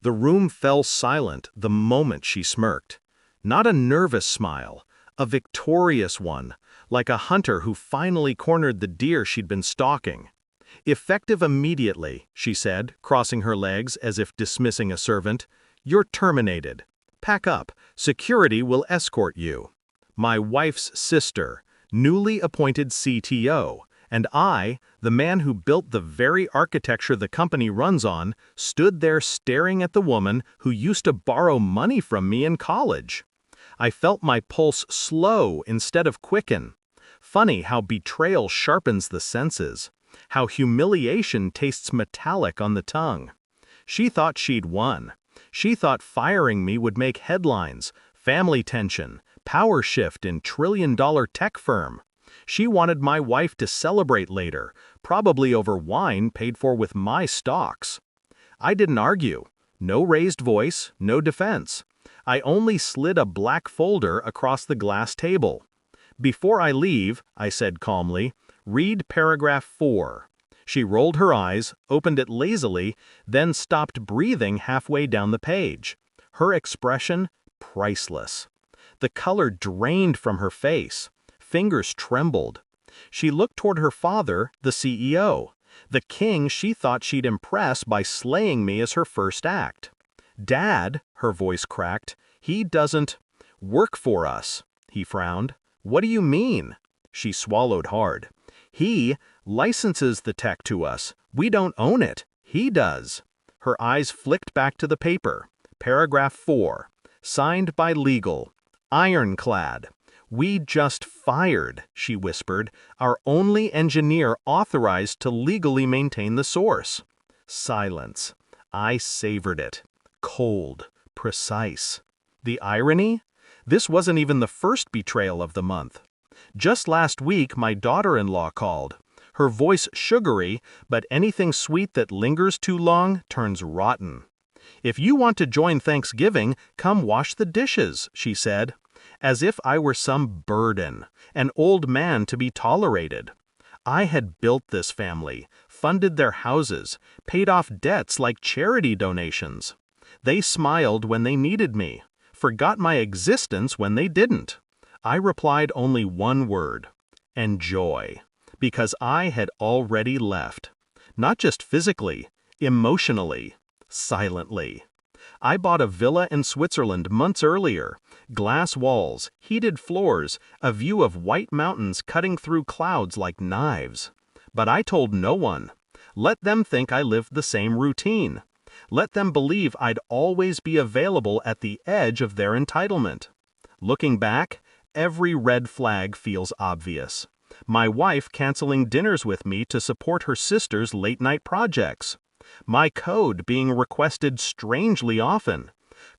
The room fell silent the moment she smirked. Not a nervous smile, a victorious one, like a hunter who finally cornered the deer she'd been stalking. "Effective immediately," she said, crossing her legs as if dismissing a servant. "You're terminated. Pack up. Security will escort you." My wife's sister, newly appointed CTO, and I, the man who built the very architecture the company runs on, stood there staring at the woman who used to borrow money from me in college. I felt my pulse slow instead of quicken. Funny how betrayal sharpens the senses, how humiliation tastes metallic on the tongue. She thought she'd won. She thought firing me would make headlines, family tension, power shift in trillion-dollar tech firm. She wanted my wife to celebrate later, probably over wine paid for with my stocks. I didn't argue. No raised voice, no defense. I only slid a black folder across the glass table. "Before I leave," I said calmly, "read paragraph 4. She rolled her eyes, opened it lazily, then stopped breathing halfway down the page. Her expression, priceless. The color drained from her face. Fingers trembled. She looked toward her father, the CEO, the king she thought she'd impress by slaying me as her first act. "Dad," her voice cracked, "he doesn't work for us." He frowned. "What do you mean?" She swallowed hard. "He licenses the tech to us. We don't own it. He does." Her eyes flicked back to the paper. Paragraph 4. Signed by legal. Ironclad. "We just fired," she whispered, "our only engineer authorized to legally maintain the source." Silence. I savored it. Cold. Precise. The irony? This wasn't even the first betrayal of the month. Just last week, my daughter-in-law called. Her voice sugary, but anything sweet that lingers too long turns rotten. "If you want to join Thanksgiving, come wash the dishes," she said. As if I were some burden, an old man to be tolerated. I had built this family, funded their houses, paid off debts like charity donations. They smiled when they needed me, forgot my existence when they didn't. I replied only one word: enjoy, because I had already left. Not just physically, emotionally, silently. I bought a villa in Switzerland months earlier. Glass walls, heated floors, a view of white mountains cutting through clouds like knives. But I told no one. Let them think I lived the same routine. Let them believe I'd always be available at the edge of their entitlement. Looking back, every red flag feels obvious. My wife canceling dinners with me to support her sister's late-night projects. My code being requested strangely often.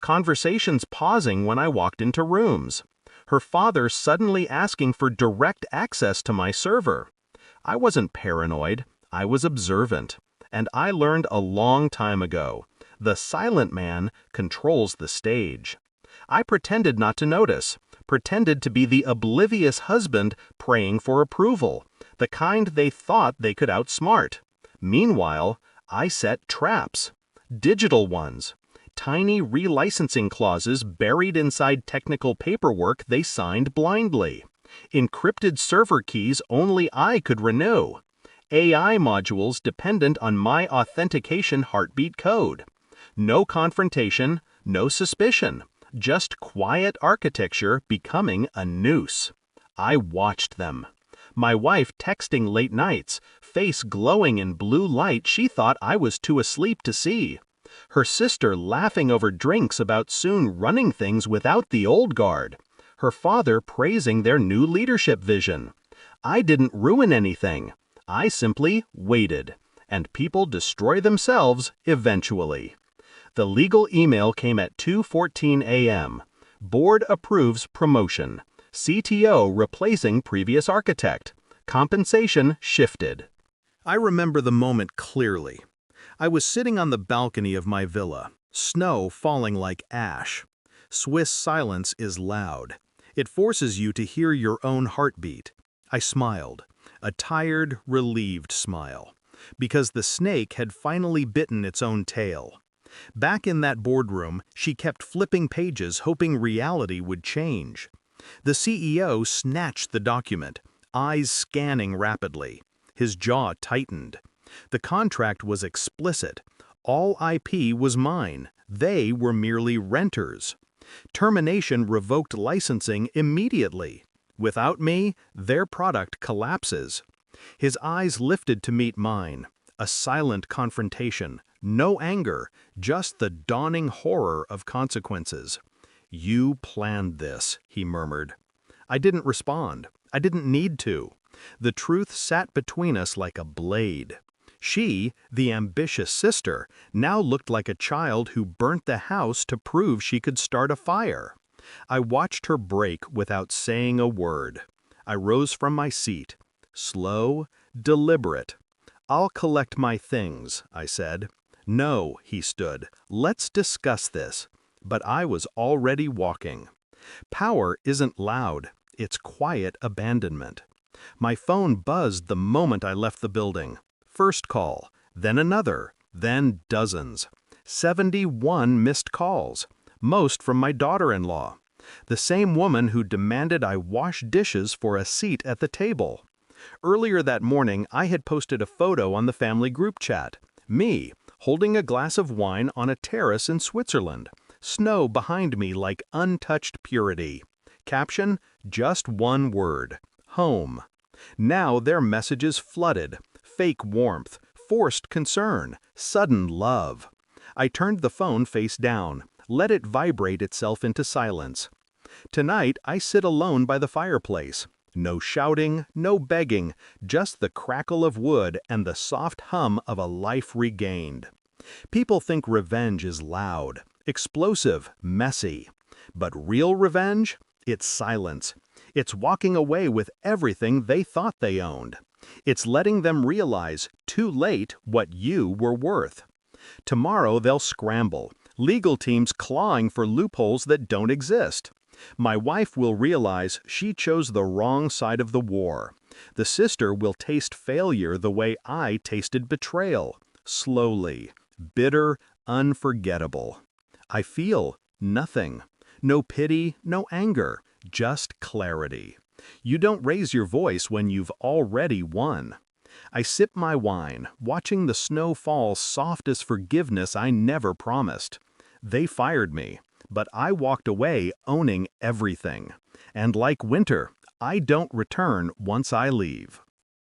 Conversations pausing when I walked into rooms. Her father suddenly asking for direct access to my server. I wasn't paranoid, I was observant. And I learned a long time ago, the silent man controls the stage. I pretended not to notice, pretended to be the oblivious husband praying for approval, the kind they thought they could outsmart. Meanwhile, I set traps. Digital ones. Tiny relicensing clauses buried inside technical paperwork they signed blindly. Encrypted server keys only I could renew. AI modules dependent on my authentication heartbeat code. No confrontation, no suspicion, just quiet architecture becoming a noose. I watched them. My wife texting late nights, face glowing in blue light she thought I was too asleep to see. Her sister laughing over drinks about soon running things without the old guard. Her father praising their new leadership vision. I didn't ruin anything. I simply waited. And people destroy themselves eventually. The legal email came at 2:14 a.m. Board approves promotion. CTO replacing previous architect. Compensation shifted. I remember the moment clearly. I was sitting on the balcony of my villa, snow falling like ash. Swiss silence is loud. It forces you to hear your own heartbeat. I smiled, a tired, relieved smile, because the snake had finally bitten its own tail. Back in that boardroom, she kept flipping pages hoping reality would change. The CEO snatched the document, eyes scanning rapidly. His jaw tightened. The contract was explicit. All IP was mine. They were merely renters. Termination revoked licensing immediately. Without me, their product collapses. His eyes lifted to meet mine. A silent confrontation. No anger, just the dawning horror of consequences. "You planned this," he murmured. I didn't respond. I didn't need to. The truth sat between us like a blade. She, the ambitious sister, now looked like a child who burnt the house to prove she could start a fire. I watched her break without saying a word. I rose from my seat. Slow, deliberate. "I'll collect my things," I said. "No," he stood. "Let's discuss this." But I was already walking. Power isn't loud. It's quiet abandonment. My phone buzzed the moment I left the building. First call, then another, then dozens. 71 missed calls, most from my daughter-in-law. The same woman who demanded I wash dishes for a seat at the table. Earlier that morning, I had posted a photo on the family group chat. Me, holding a glass of wine on a terrace in Switzerland. Snow behind me like untouched purity. Caption, just one word, home. Now their messages flooded. Fake warmth, forced concern, sudden love. I turned the phone face down, let it vibrate itself into silence. Tonight, I sit alone by the fireplace. No shouting, no begging, just the crackle of wood and the soft hum of a life regained. People think revenge is loud, explosive, messy. But real revenge? It's silence. It's walking away with everything they thought they owned. It's letting them realize, too late, what you were worth. Tomorrow they'll scramble, legal teams clawing for loopholes that don't exist. My wife will realize she chose the wrong side of the war. The sister will taste failure the way I tasted betrayal. Slowly, bitter, unforgettable. I feel nothing. No pity, no anger, just clarity. You don't raise your voice when you've already won. I sip my wine, watching the snow fall soft as forgiveness I never promised. They fired me, but I walked away owning everything. And like winter, I don't return once I leave.